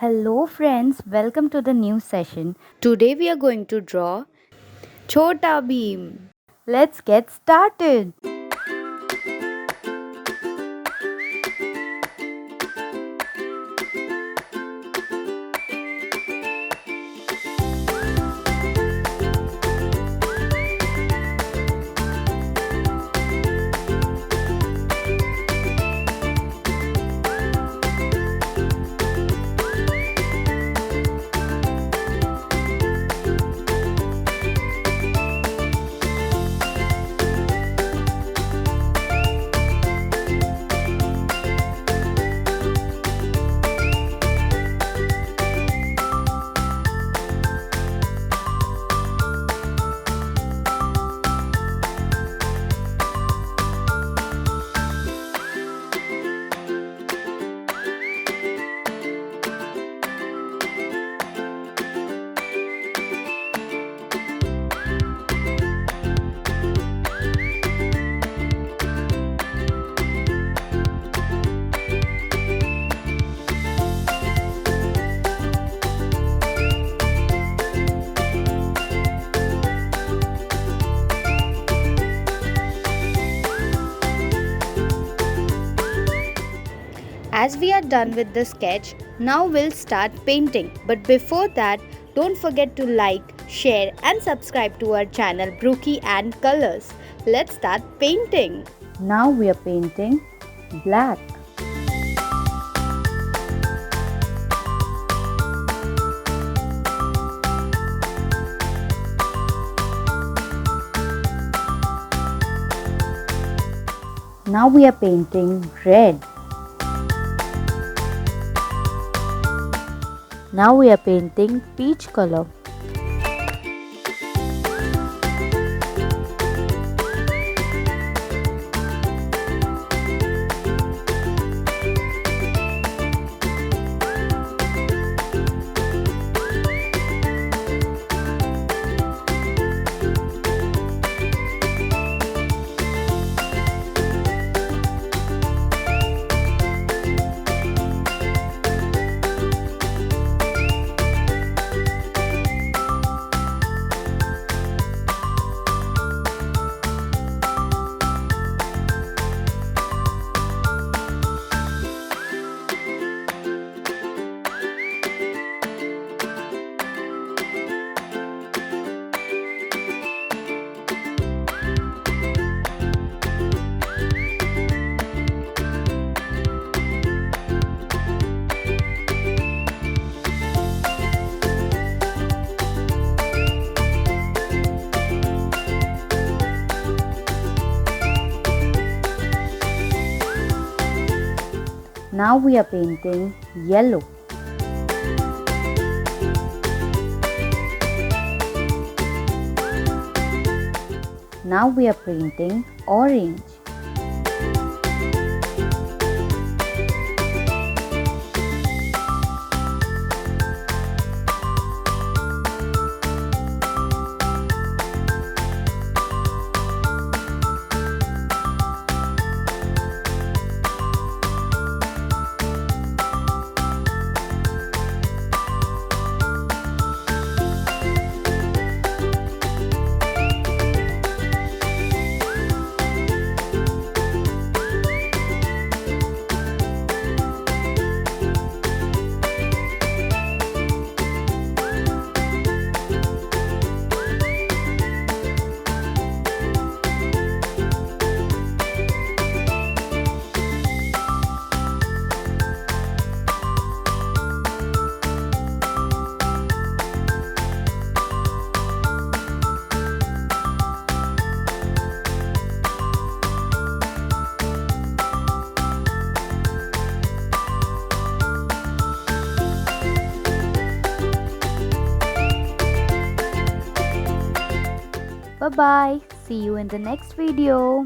Hello friends, welcome to the new session. Today we are going to draw Chhota Bheem. Let's get started. As we are done with the sketch, now we'll start painting. But before that, don't forget to like, share and subscribe to our channel Brookie and Colors. Let's start painting. Now we are painting black. Now we are painting red. Now we are painting peach color. Now we are painting yellow. Now we are painting orange. Bye bye. See you in the next video.